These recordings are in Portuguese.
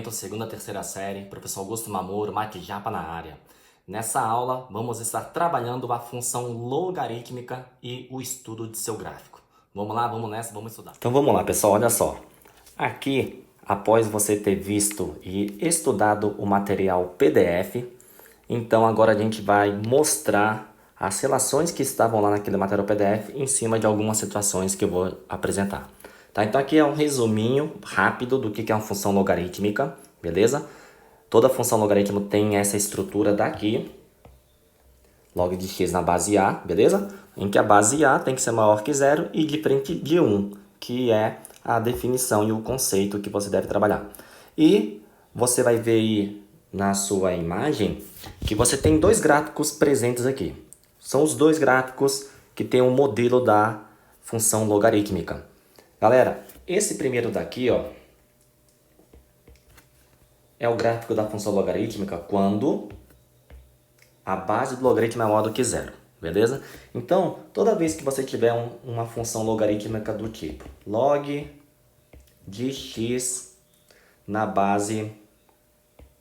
momento, segunda, terceira série, professor Augusto Mamoro, Matijapa na área. Nessa aula, vamos estar trabalhando a função logarítmica e o estudo de seu gráfico. Vamos lá, vamos nessa, vamos estudar. Então vamos lá, pessoal, olha só. Aqui, após você ter visto e estudado o material PDF, então agora a gente vai mostrar as relações que estavam lá naquele material PDF em cima de algumas situações que eu vou apresentar. Tá? Então aqui é um resuminho rápido do que é uma função logarítmica, beleza? Toda função logaritmo tem essa estrutura daqui, log de x na base A, beleza? Em que a base A tem que ser maior que zero e diferente de 1, que é a definição e o conceito que você deve trabalhar. E você vai ver aí na sua imagem que você tem dois gráficos presentes aqui. São os dois gráficos que tem o modelo da função logarítmica. Galera, esse primeiro daqui, ó, é o gráfico da função logarítmica quando a base do logaritmo é maior do que zero, beleza? Então, toda vez que você tiver uma função logarítmica do tipo log de x na base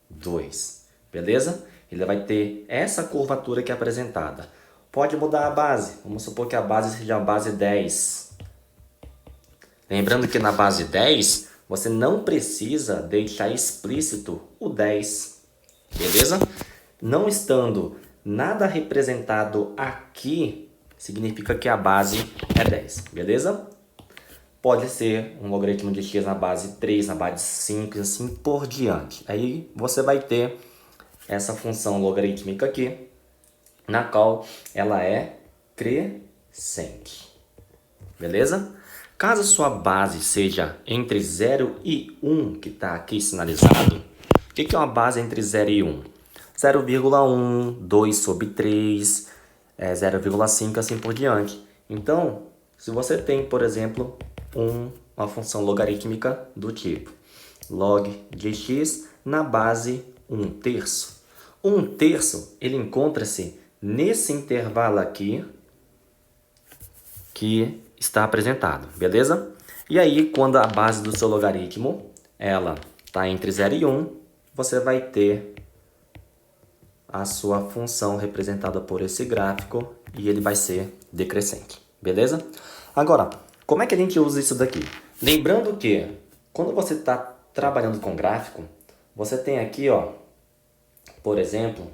2, beleza? Ele vai ter essa curvatura aqui apresentada. Pode mudar a base, vamos supor que a base seja a base 10. Lembrando que na base 10, você não precisa deixar explícito o 10, beleza? Não estando nada representado aqui, significa que a base é 10, beleza? Pode ser um logaritmo de x na base 3, na base 5 e assim por diante. Aí você vai ter essa função logarítmica aqui, na qual ela é crescente, beleza? Caso sua base seja entre 0 e 1, que está aqui sinalizado, o que é uma base entre 0 e 1? 0,1, 2 sobre 3, 0,5, assim por diante. Então, se você tem, por exemplo, uma função logarítmica do tipo log de x na base 1/3. 1/3, ele encontra-se nesse intervalo aqui, que está apresentado, beleza? E aí, quando a base do seu logaritmo, ela está entre 0 e 1, você vai ter a sua função representada por esse gráfico e ele vai ser decrescente, beleza? Agora, como é que a gente usa isso daqui? Lembrando que, quando você está trabalhando com gráfico, você tem aqui, ó, por exemplo,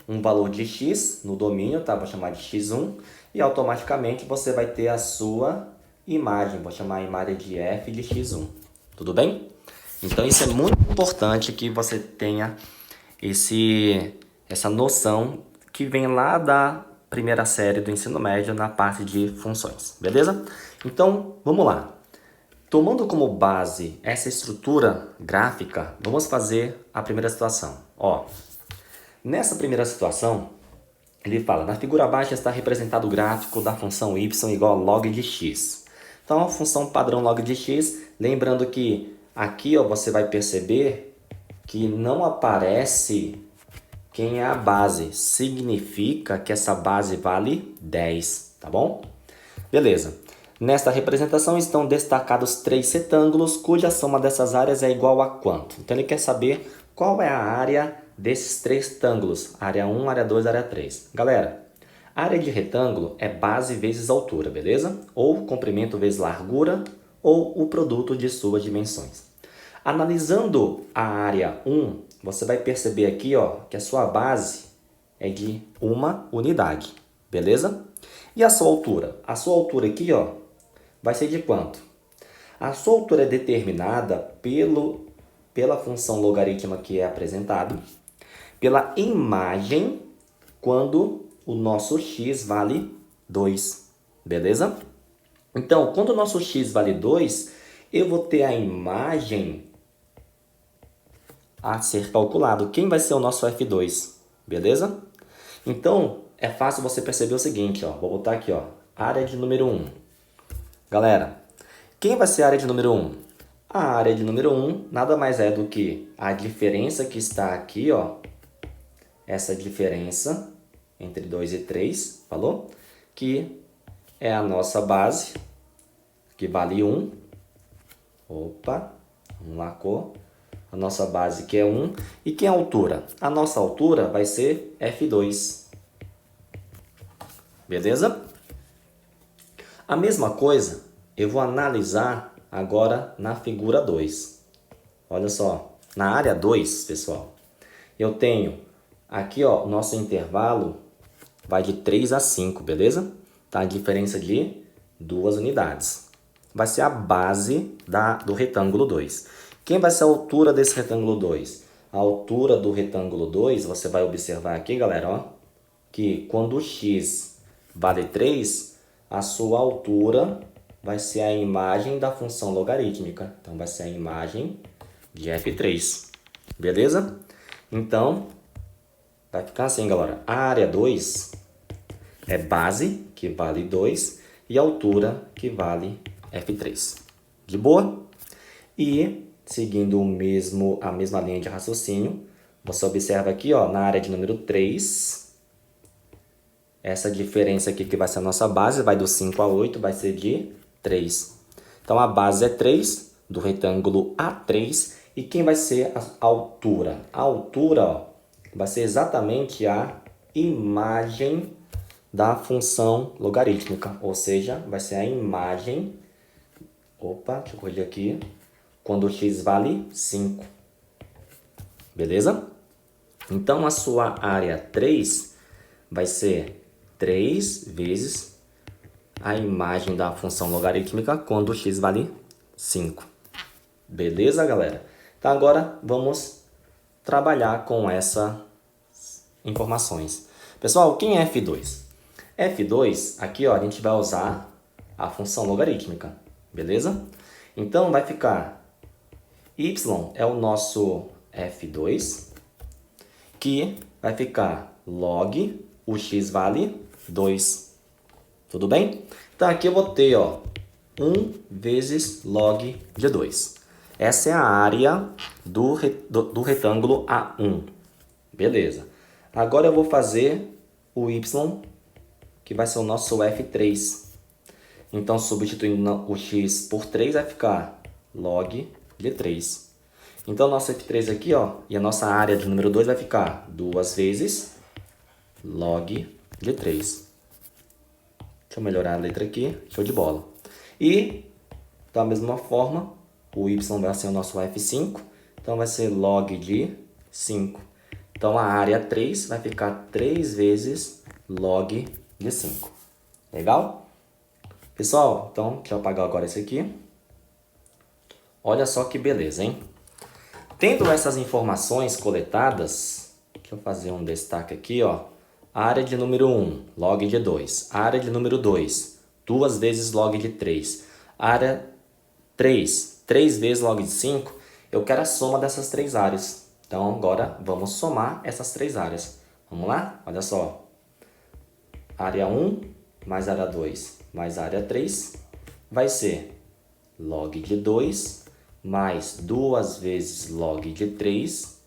um valor de x no domínio, tá? Vou chamar de x1, e automaticamente você vai ter a sua imagem, vou chamar a imagem de f de x1, tudo bem? Então isso é muito importante que você tenha essa noção que vem lá da primeira série do ensino médio na parte de funções, beleza? Então vamos lá. Tomando como base essa estrutura gráfica, vamos fazer a primeira situação. Ó, nessa primeira situação, ele fala, na figura abaixo está representado o gráfico da função y igual a log de x. Então, a função padrão log de x, lembrando que aqui ó, você vai perceber que não aparece quem é a base. Significa que essa base vale 10, tá bom? Beleza. Nesta representação estão destacados 3 retângulos, cuja soma dessas áreas é igual a quanto? Então, ele quer saber qual é a área desses 3 retângulos, área 1, área 2, área 3. Galera, área de retângulo é base vezes altura, beleza? Ou comprimento vezes largura, ou o produto de suas dimensões. Analisando a área 1, você vai perceber aqui ó, que a sua base é de 1 unidade, beleza? E a sua altura? A sua altura aqui ó, vai ser de quanto? A sua altura é determinada pela função logarítmica que é apresentada, pela imagem quando o nosso x vale 2, beleza? Então, quando o nosso x vale 2, eu vou ter a imagem a ser calculado. Quem vai ser o nosso f2, beleza? Então, é fácil você perceber o seguinte, ó, vou botar aqui, ó, área de número 1. Galera, quem vai ser a área de número 1? A área de número 1 nada mais é do que a diferença que está aqui, ó, essa diferença entre 2 e 3, falou? Que é a nossa base, que vale 1. Opa, 1 lacou. a nossa base que é 1. E quem é a altura? A nossa altura vai ser F2. Beleza? A mesma coisa eu vou analisar agora na figura 2. Olha só, na área 2, pessoal, eu tenho aqui, ó, o nosso intervalo vai de 3 a 5, beleza? Tá? A diferença de 2 unidades. Vai ser a base do retângulo 2. Quem vai ser a altura desse retângulo 2? A altura do retângulo 2, você vai observar aqui, galera, ó, que quando o x vale 3, a sua altura vai ser a imagem da função logarítmica. Então, vai ser a imagem de f3. Beleza? Então, vai ficar assim, galera. A área 2 é base, que vale 2, e altura, que vale f3. De boa? E, seguindo a mesma linha de raciocínio, você observa aqui, ó, na área de número 3, essa diferença aqui que vai ser a nossa base, vai do 5 a 8, vai ser de 3. Então, a base é 3, do retângulo A3. E quem vai ser a altura? A altura, ó, vai ser exatamente a imagem da função logarítmica. Ou seja, vai ser a imagem... Opa, deixa eu corrigir aqui. Quando o x vale 5. Beleza? Então, a sua área 3 vai ser 3 vezes a imagem da função logarítmica quando x vale 5. Beleza, galera? Então, agora vamos trabalhar com essas informações. Pessoal, quem é f2? f2, aqui ó, a gente vai usar a função logarítmica, beleza? Então, vai ficar y é o nosso f2, que vai ficar log, o x vale 2. Tudo bem? Então, aqui eu vou ter, ó, 1 vezes log de 2. Essa é a área do retângulo A1. Beleza. Agora eu vou fazer o y, que vai ser o nosso f3. Então, substituindo o x por 3, vai ficar log de 3. Então, nosso f3 aqui, ó, e a nossa área de número 2 vai ficar 2 vezes log de 3. Deixa eu melhorar a letra aqui. Show de bola. E, da mesma forma, o y vai ser o nosso f5. Então, vai ser log de 5. Então, a área 3 vai ficar 3 vezes log de 5. Legal? Pessoal, então, deixa eu apagar agora esse aqui. Olha só que beleza, hein? Tendo essas informações coletadas, deixa eu fazer um destaque aqui, ó. Área de número 1, log de 2. Área de número 2, 2 vezes log de 3. Área 3, 3 vezes log de 5. Eu quero a soma dessas três áreas. Então, agora vamos somar essas três áreas. Vamos lá? Olha só. Área 1 mais área 2 mais área 3 vai ser log de 2 mais 2 vezes log de 3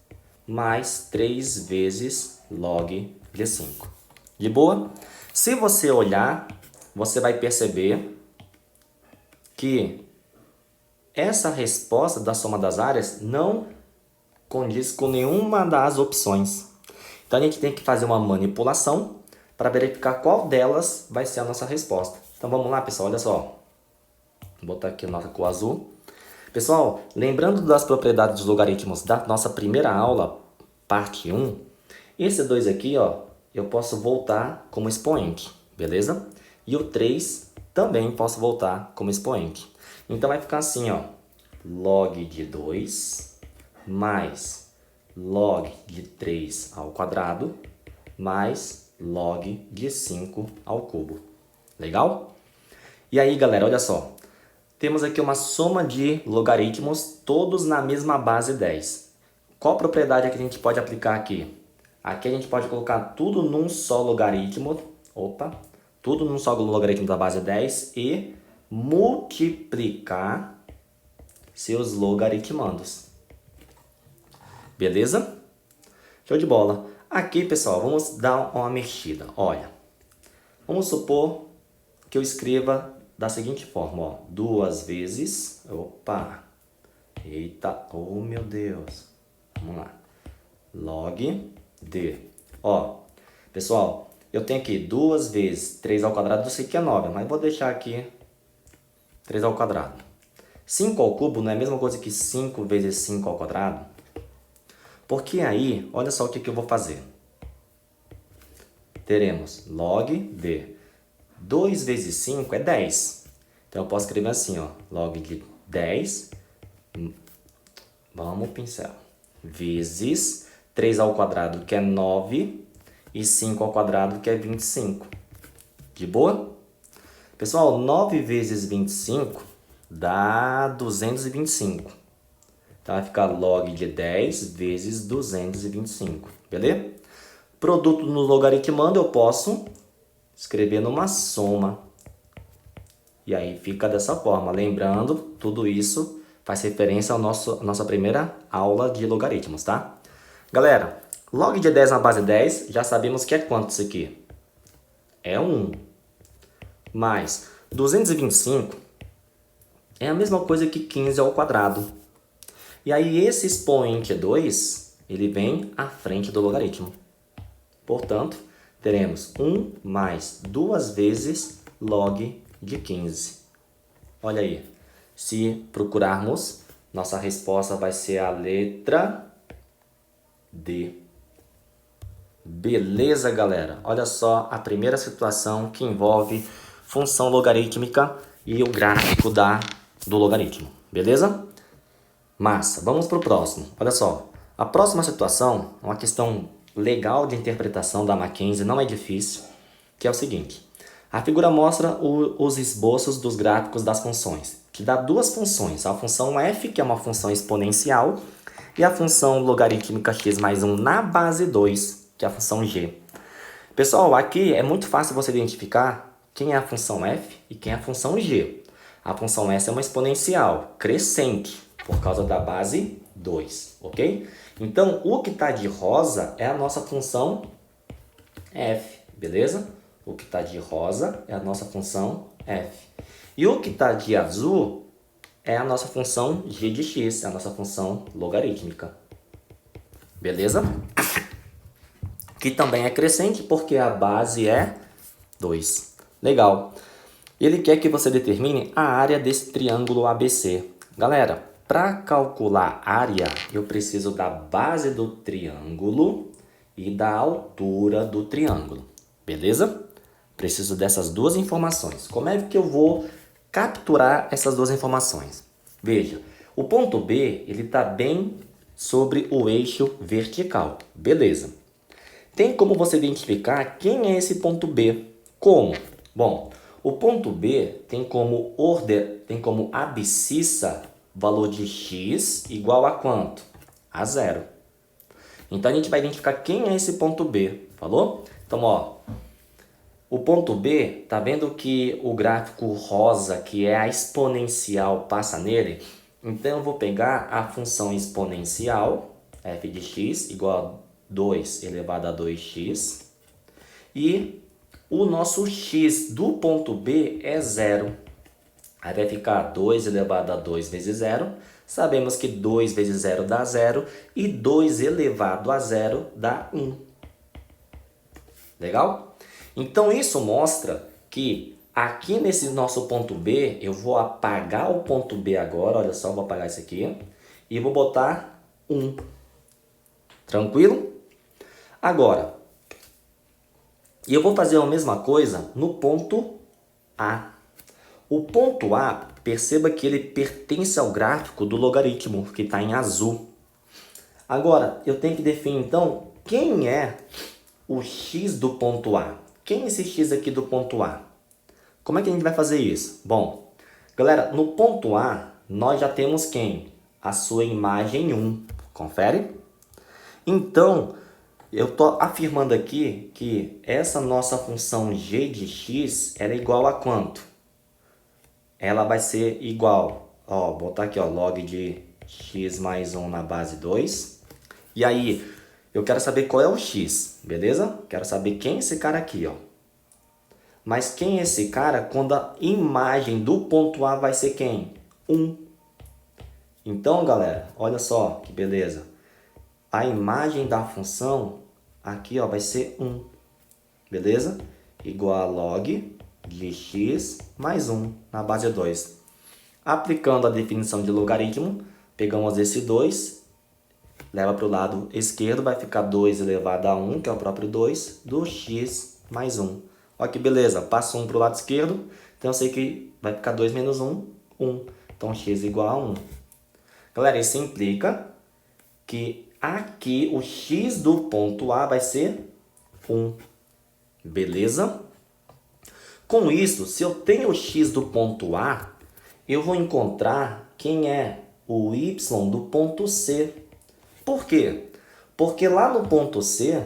mais 3 vezes log de 5. De boa? Se você olhar, você vai perceber que essa resposta da soma das áreas não condiz com nenhuma das opções. Então, a gente tem que fazer uma manipulação para verificar qual delas vai ser a nossa resposta. Então, vamos lá, pessoal, olha só. Vou botar aqui a nossa cor azul. Pessoal, lembrando das propriedades dos logaritmos da nossa primeira aula, parte 1, esse 2 aqui, ó, eu posso voltar como expoente, beleza? E o 3 também posso voltar como expoente. Então, vai ficar assim, ó, log de 2 mais log de 3 ao quadrado mais log de 5 ao cubo. Legal? E aí, galera, olha só. Temos aqui uma soma de logaritmos, todos na mesma base 10. Qual propriedade que a gente pode aplicar aqui? Aqui a gente pode colocar tudo num só logaritmo. Opa! Tudo num só logaritmo da base 10 e multiplicar seus logaritmandos. Beleza? Show de bola. Aqui, pessoal, vamos dar uma mexida. Olha, vamos supor que eu escreva da seguinte forma, ó, 2 vezes, Eita, oh meu Deus. Vamos lá. Log de. Ó, pessoal, eu tenho aqui 2 vezes 3 ao quadrado, eu sei que é 9, mas vou deixar aqui 3 ao quadrado. 5 ao cubo não é a mesma coisa que 5 vezes 5 ao quadrado? Porque aí, olha só o que eu vou fazer. Teremos log de 2 vezes 5 é 10. Então eu posso escrever assim, ó, log de 10, vamos pincel, vezes 3 ao quadrado, que é 9, e 5 ao quadrado, que é 25. De boa? Pessoal, 9 vezes 25 dá 225. Então vai ficar log de 10 vezes 225, beleza? Produto no logaritmando eu posso escrever numa soma. E aí fica dessa forma. Lembrando, tudo isso faz referência à nossa primeira aula de logaritmos, tá? Galera, log de 10 na base 10, já sabemos que é quanto isso aqui? É 1. Mais 225 é a mesma coisa que 15 ao quadrado. E aí esse expoente 2, ele vem à frente do logaritmo. Portanto, teremos 1 mais 2 vezes log de 15. Olha aí, se procurarmos, nossa resposta vai ser a letra D. Beleza, galera? Olha só a primeira situação que envolve função logarítmica e o gráfico do logaritmo. Beleza? Massa, vamos para o próximo. Olha só, a próxima situação é uma questão legal de interpretação da Mackenzie, não é difícil, que é o seguinte. A figura mostra os esboços dos gráficos das funções, que dá duas funções, a função f, que é uma função exponencial, e a função logarítmica x mais 1 na base 2, que é a função g. Pessoal, aqui é muito fácil você identificar quem é a função f e quem é a função g. A função s é uma exponencial crescente, por causa da base 2, ok? Então, o que está de rosa é a nossa função f, beleza? O que está de rosa é a nossa função f. E o que está de azul é a nossa função g de x, é a nossa função logarítmica. Beleza? Que também é crescente porque a base é 2. Legal. Ele quer que você determine a área desse triângulo ABC. Galera, para calcular área, eu preciso da base do triângulo e da altura do triângulo. Beleza? Preciso dessas duas informações. Como é que eu vou capturar essas duas informações? Veja, o ponto B ele está bem sobre o eixo vertical. Beleza. Tem como você identificar quem é esse ponto B? Como? Bom, o ponto B tem como abscissa valor de x igual a quanto? A 0. Então a gente vai identificar quem é esse ponto B, falou? Então, ó, o ponto B, tá vendo que o gráfico rosa, que é a exponencial, passa nele? Então eu vou pegar a função exponencial, f de x igual a 2 elevado a 2x, e o nosso x do ponto B é 0. Aí vai ficar 2 elevado a 2 vezes 0. Sabemos que 2 vezes 0 dá 0 e 2 elevado a 0 dá 1. Legal? Então isso mostra que aqui nesse nosso ponto B, eu vou apagar o ponto B agora, olha só, vou apagar isso aqui, e vou botar 1. Tranquilo? Agora, eu vou fazer a mesma coisa no ponto A. O ponto A, perceba que ele pertence ao gráfico do logaritmo, que está em azul. Agora, eu tenho que definir, então, quem é o x do ponto A? Quem é esse x aqui do ponto A? Como é que a gente vai fazer isso? Bom, galera, no ponto A, nós já temos quem? A sua imagem 1. Confere? Então, eu estou afirmando aqui que essa nossa função g de x ela é igual a quanto? Ela vai ser igual, ó, botar aqui, ó, log de x mais 1 na base 2. E aí, eu quero saber qual é o x, beleza? Quero saber quem é esse cara aqui, ó. Mas quem é esse cara quando a imagem do ponto A vai ser quem? 1. Então, galera, olha só que beleza. A imagem da função aqui, ó, vai ser 1, beleza? Igual a log de x mais 1 na base 2. Aplicando a definição de logaritmo, pegamos esse 2, leva para o lado esquerdo, vai ficar 2 elevado a 1, que é o próprio 2, do x mais 1. Olha que beleza, passo 1 para o lado esquerdo, então eu sei que vai ficar 2 menos 1, 1. Então x igual a 1. Galera, isso implica que aqui o x do ponto A vai ser 1. Beleza? Com isso, se eu tenho o x do ponto A, eu vou encontrar quem é o y do ponto C. Por quê? Porque lá no ponto C,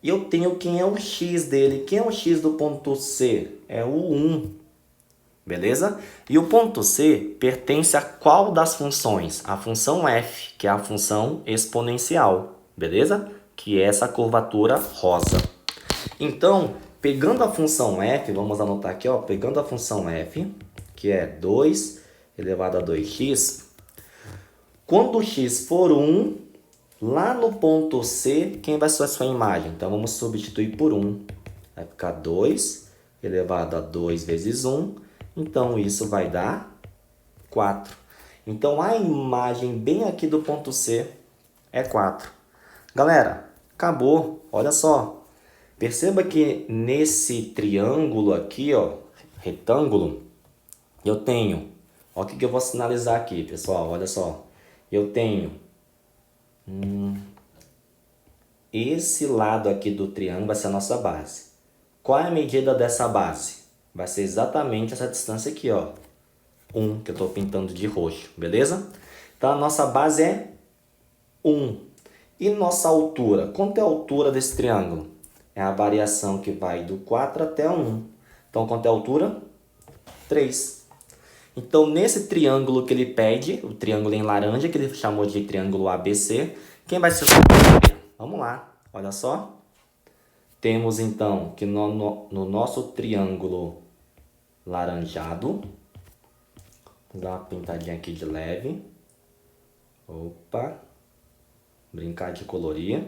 eu tenho quem é o x dele. Quem é o x do ponto C? É o 1. Beleza? E o ponto C pertence a qual das funções? A função f, que é a função exponencial. Beleza? Que é essa curvatura rosa. Então, pegando a função f, vamos anotar aqui, ó, pegando a função f, que é 2 elevado a 2x, quando x for 1, lá no ponto C, quem vai ser a sua imagem? Então, vamos substituir por 1. Vai ficar 2 elevado a 2 vezes 1. Então, isso vai dar 4. Então, a imagem bem aqui do ponto C é 4. Galera, acabou. Olha só. Perceba que nesse triângulo aqui, ó, retângulo, eu tenho... Olha o que eu vou sinalizar aqui, pessoal. Olha só. Eu tenho... esse lado aqui do triângulo vai ser a nossa base. Qual é a medida dessa base? Vai ser exatamente essa distância aqui, ó. 1, que eu estou pintando de roxo, beleza? Então, a nossa base é 1. E nossa altura? Quanto é a altura desse triângulo? É a variação que vai do 4 até 1. Então, quanto é a altura? 3. Então, nesse triângulo que ele pede, o triângulo em laranja, que ele chamou de triângulo ABC, quem vai ser a área? Vamos lá, olha só. Temos, então, que no nosso triângulo laranjado, vou dar uma pintadinha aqui de leve. Opa, brincar de colorir.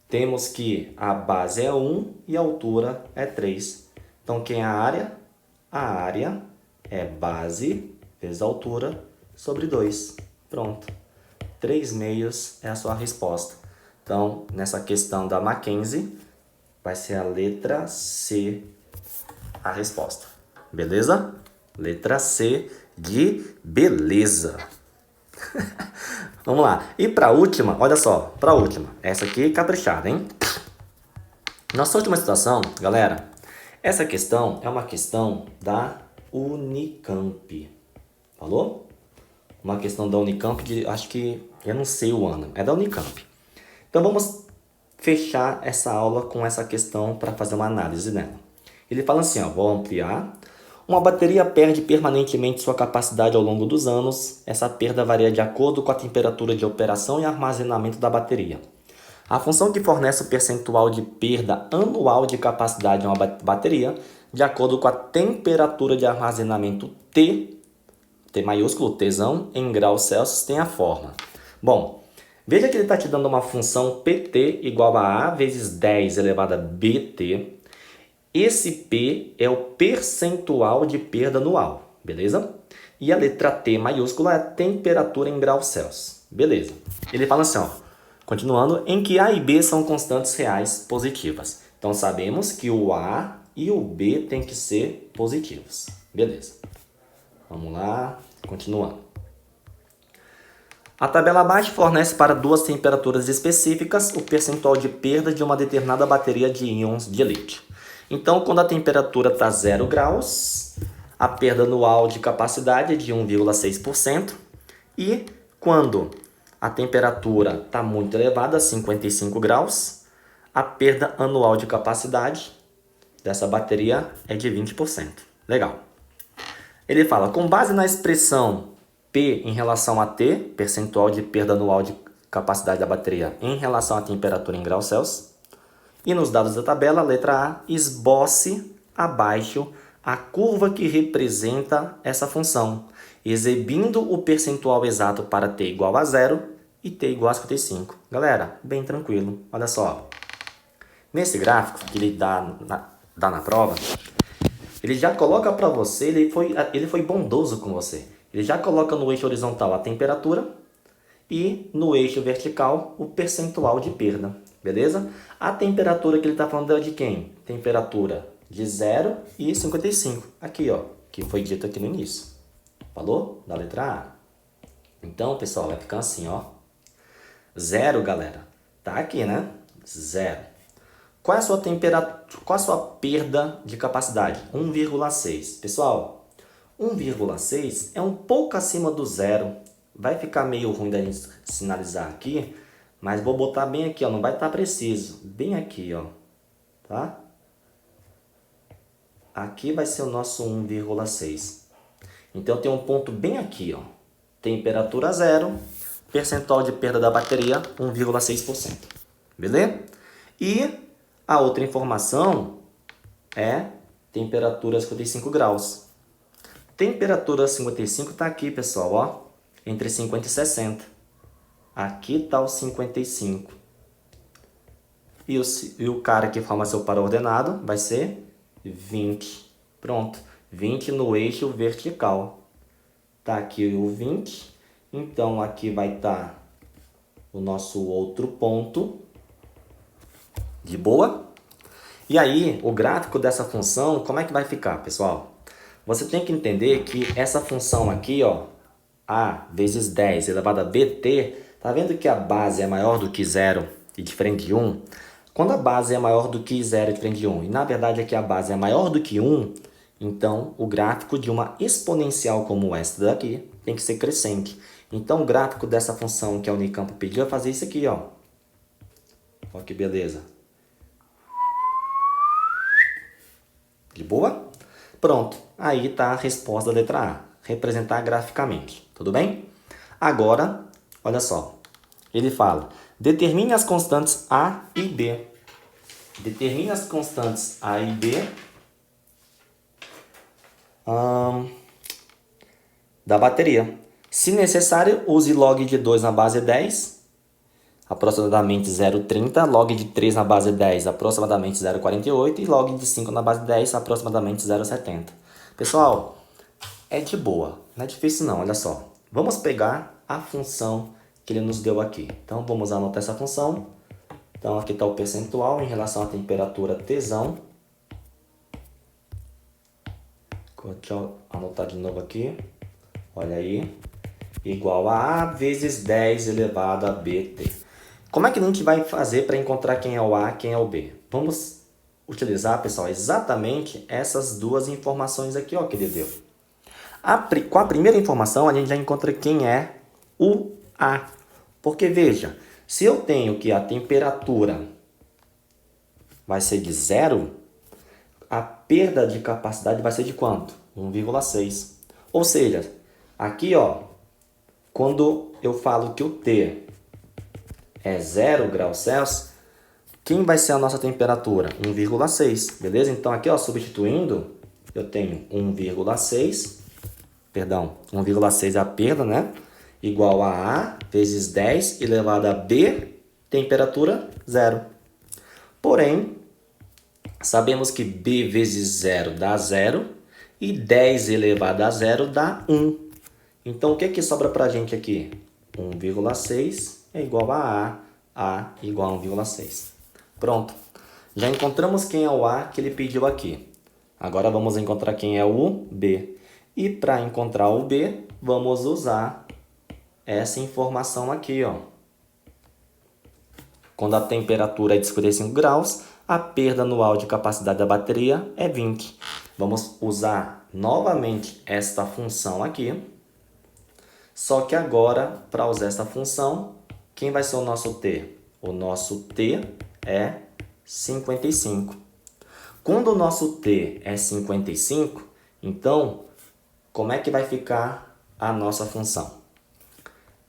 Temos que a base é 1 e a altura é 3. Então, quem é a área? A área é base vezes altura sobre 2. Pronto. 3/2 é a sua resposta. Então, nessa questão da Mackenzie, vai ser a letra C a resposta. Beleza? Letra C de beleza. Vamos lá. E para a última, olha só, para a última. Essa aqui é caprichada, hein? Nossa última situação, galera, essa questão é uma questão da Unicamp. Falou? Uma questão da Unicamp de, acho que, eu não sei o ano, é da Unicamp. Então vamos fechar essa aula com essa questão para fazer uma análise nela. Ele fala assim, ó, vou ampliar. Uma bateria perde permanentemente sua capacidade ao longo dos anos. Essa perda varia de acordo com a temperatura de operação e armazenamento da bateria. A função que fornece o percentual de perda anual de capacidade de uma bateria, de acordo com a temperatura de armazenamento T maiúsculo, Tzão, em graus Celsius, tem a forma. Bom, veja que ele está te dando uma função PT igual a A vezes 10 elevado a BT. Esse P é o percentual de perda anual, beleza? E a letra T maiúscula é a temperatura em graus Celsius, beleza? Ele fala assim, ó, continuando, em que A e B são constantes reais positivas. Então, sabemos que o A e o B tem que ser positivos, beleza? Vamos lá, continuando. A tabela abaixo fornece para duas temperaturas específicas o percentual de perda de uma determinada bateria de íons de lítio. Então, quando a temperatura está 0 graus, a perda anual de capacidade é de 1,6%. E quando a temperatura está muito elevada, 55 graus, a perda anual de capacidade dessa bateria é de 20%. Legal. Ele fala, com base na expressão P em relação a T, percentual de perda anual de capacidade da bateria em relação à temperatura em graus Celsius, e nos dados da tabela, letra A, esboce abaixo a curva que representa essa função. exibindo o percentual exato para t igual a 0 e t igual a 55. Galera, bem tranquilo. Olha só. Nesse gráfico que ele dá na prova, ele já coloca para você, ele foi bondoso com você. Ele já coloca no eixo horizontal a temperatura e no eixo vertical o percentual de perda, beleza? A temperatura que ele está falando é de quem? Temperatura de 0 e 55. Aqui, ó, que foi dito aqui no início. Falou? Da letra A. Então, pessoal, vai ficar assim, ó. 0, galera. Tá aqui, né? 0. Qual é a sua temperatura? Qual é a sua perda de capacidade? 1,6. Pessoal, 1,6 é um pouco acima do 0. Vai ficar meio ruim da gente sinalizar aqui, mas vou botar bem aqui, ó. Não vai estar preciso. Bem aqui, ó. Tá? Aqui vai ser o nosso 1,6. Então tem um ponto bem aqui, ó. Temperatura 0, percentual de perda da bateria 1,6%. Beleza? E a outra informação é temperatura 55 graus. Temperatura 55 está aqui, pessoal, ó, entre 50 e 60. Aqui está o 55. E o cara que forma seu par ordenado vai ser 20. Pronto, 20 no eixo vertical. Tá aqui o 20. Então, aqui vai estar o nosso outro ponto. De boa? E aí, o gráfico dessa função, como é que vai ficar, pessoal? Você tem que entender que essa função aqui, ó, A vezes 10 elevado a BT, tá vendo que a base é maior do que 0 e diferente de 1? Quando a base é maior do que 0 e diferente de 1, e na verdade aqui a base é maior do que 1, então o gráfico de uma exponencial como esta daqui tem que ser crescente. Então o gráfico dessa função que a Unicamp pediu é fazer isso aqui, ó. Ó que beleza. De boa? Pronto, aí está a resposta da letra A, representar graficamente, tudo bem? Agora, olha só, ele fala, determine as constantes A e B. Determine as constantes A e B da bateria. Se necessário, use log de 2 na base 10, aproximadamente 0,30, log de 3 na base 10, aproximadamente 0,48 e log de 5 na base 10, aproximadamente 0,70. Pessoal, é de boa, não é difícil não, olha só. Vamos pegar a função que ele nos deu aqui. Então, vamos anotar essa função. Então, aqui está o percentual em relação à temperatura Tsão. Deixa eu anotar de novo aqui. Olha aí. Igual a A vezes 10 elevado a BT. Como é que a gente vai fazer para encontrar quem é o A e quem é o B? Vamos utilizar, pessoal, exatamente essas duas informações aqui, ó, que ele deu. Com a primeira informação, a gente já encontra quem é o A. Porque, veja, se eu tenho que a temperatura vai ser de 0, a perda de capacidade vai ser de quanto? 1,6. Ou seja, aqui, ó, quando eu falo que o T é 0 graus Celsius, quem vai ser a nossa temperatura? 1,6, beleza? Então, aqui, ó, substituindo, eu tenho 1,6, perdão, 1,6 é a perda, né? Igual a A vezes 10 elevado a B, temperatura 0. Porém, sabemos que B vezes 0 dá 0 e 10 elevado a 0 dá 1. Então, o que que sobra para a gente aqui? 1,6 é igual a A igual a 1,6. Pronto. Já encontramos quem é o A que ele pediu aqui. Agora vamos encontrar quem é o B. E para encontrar o B, vamos usar essa informação aqui, ó. Quando a temperatura é de 55 graus, a perda anual de capacidade da bateria é 20. Vamos usar novamente esta função aqui. Só que agora, para usar esta função, quem vai ser o nosso T? O nosso T é 55. Quando o nosso T é 55, então, como é que vai ficar a nossa função?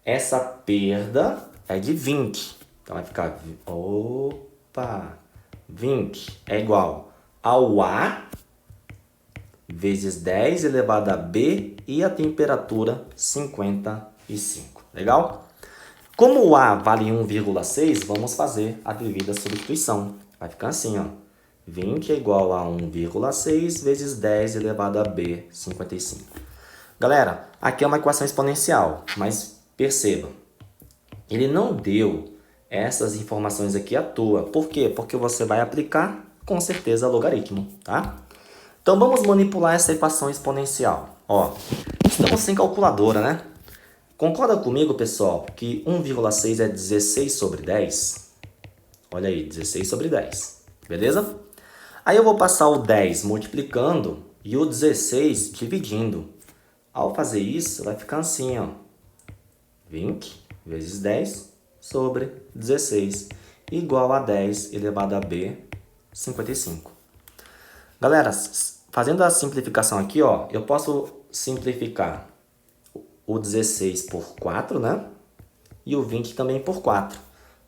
Essa perda é de 20. Então, vai ficar... 20 é igual ao A vezes 10 elevado a B e a temperatura 55. Legal? Como o A vale 1,6, vamos fazer a devida substituição. Vai ficar assim, ó. 20 é igual a 1,6 vezes 10 elevado a B, 55. Galera, aqui é uma equação exponencial, mas perceba, ele não deu essas informações aqui à toa. Por quê? Porque você vai aplicar, com certeza, logaritmo, tá? Então, vamos manipular essa equação exponencial. Ó, estamos sem calculadora, né? Concorda comigo, pessoal, que 1,6 é 16 sobre 10? Olha aí, 16 sobre 10, beleza? Aí eu vou passar o 10 multiplicando e o 16 dividindo. Ao fazer isso, vai ficar assim, ó. 20 vezes 10 sobre 16, igual a 10 elevado a B, 55. Galera, fazendo a simplificação aqui, ó, eu posso simplificar o 16 por 4, né? E o 20 também por 4.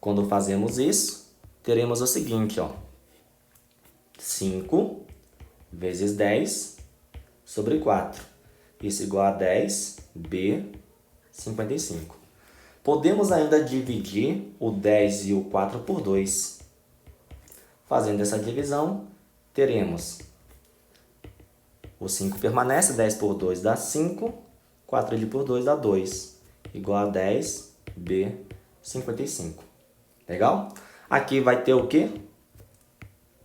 Quando fazemos isso, teremos o seguinte, ó. 5 vezes 10 sobre 4. Isso igual a 10, B, 55. Podemos ainda dividir o 10 e o 4 por 2. Fazendo essa divisão, teremos o 5 permanece, 10 por 2 dá 5, 4 por 2 dá 2, igual a 10, B, 55. Legal? Aqui vai ter o quê?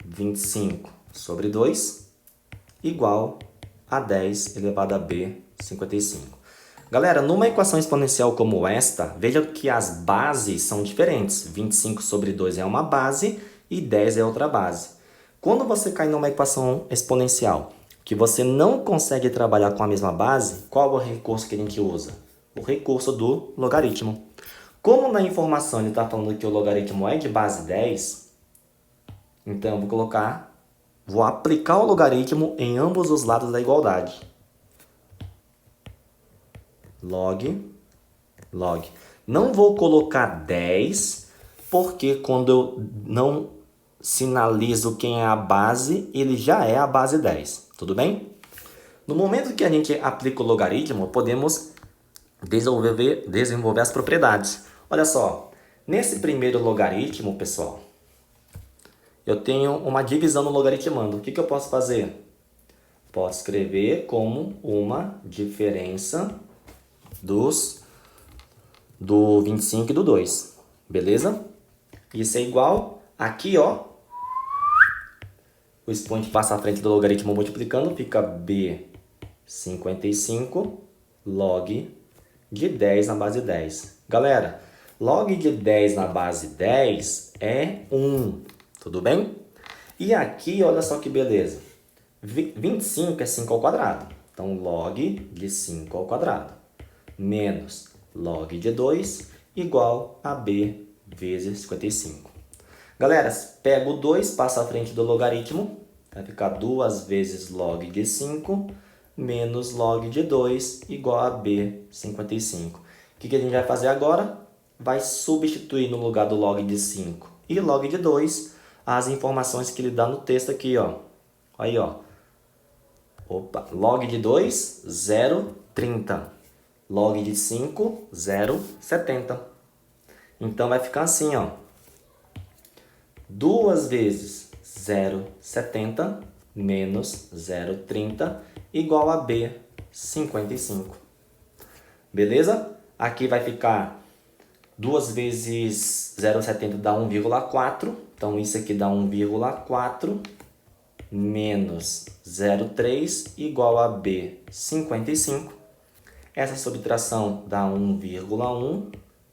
25 sobre 2, igual a 10 elevado a B, 55. Galera, numa equação exponencial como esta, veja que as bases são diferentes. 25 sobre 2 é uma base e 10 é outra base. Quando você cai numa equação exponencial que você não consegue trabalhar com a mesma base, qual é o recurso que a gente usa? O recurso do logaritmo. Como na informação ele está falando que o logaritmo é de base 10, então eu vou aplicar o logaritmo em ambos os lados da igualdade. Log. Não vou colocar 10, porque quando eu não sinalizo quem é a base, ele já é a base 10. Tudo bem? No momento que a gente aplica o logaritmo, podemos desenvolver as propriedades. Olha só, nesse primeiro logaritmo, pessoal, eu tenho uma divisão no logaritmando. O que eu posso fazer? Posso escrever como uma diferença do 25 e do 2, beleza? Isso é igual, aqui ó, o expoente passa à frente do logaritmo multiplicando, fica B 55 log de 10 na base 10. Galera, log de 10 na base 10 é 1, tudo bem? E aqui, olha só que beleza, 25 é 5 ao quadrado, então log de 5 ao quadrado menos log de 2 igual a B vezes 55. Galera, pega o 2, passa à frente do logaritmo, vai ficar 2 vezes log de 5 menos log de 2 igual a B, 55. O que a gente vai fazer agora? Vai substituir no lugar do log de 5 e log de 2 as informações que ele dá no texto aqui, ó. Aí, ó. Opa, log de 2, 0,30. Log de 5, 0,70. Então, vai ficar assim, ó. 2 vezes 0,70 menos 0,30 igual a B, 55. Beleza? Aqui vai ficar 2 vezes 0,70 dá 1,4. Então, isso aqui dá 1,4 menos 0,3 igual a B, 55. Essa subtração dá 1,1,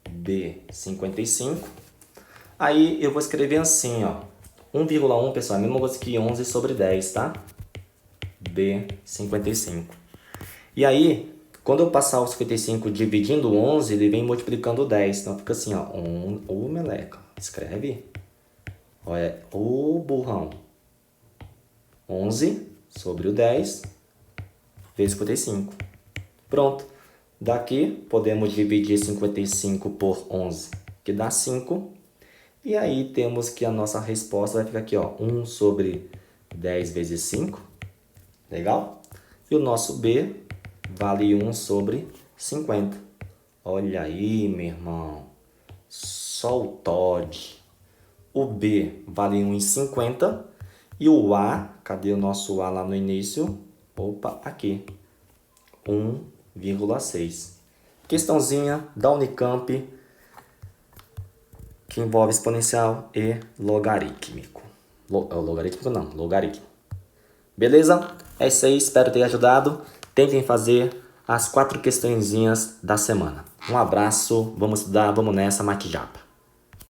B, 55. Aí eu vou escrever assim, ó. 1,1, pessoal, é a mesma coisa que 11 sobre 10, tá? B, 55. E aí, quando eu passar o 55 dividindo 11, ele vem multiplicando 10. Então fica assim, ó. Ô, meleca, escreve. Olha, ô burrão. 11 sobre o 10 vezes 55. Pronto. Daqui, podemos dividir 55 por 11, que dá 5. E aí, temos que a nossa resposta vai ficar aqui, ó. 1 sobre 10 vezes 5. Legal? E o nosso B vale 1 sobre 50. Olha aí, meu irmão. Só o Todd. O B vale 1,50. E o A, cadê o nosso A lá no início? Opa, aqui. 1,6. Questãozinha da Unicamp que envolve exponencial e logarítmico. Logarítmico não, logaritmo. Beleza? É isso aí, espero ter ajudado. Tentem fazer as 4 questõezinhas da semana. Um abraço, vamos estudar, vamos nessa, Matijapa.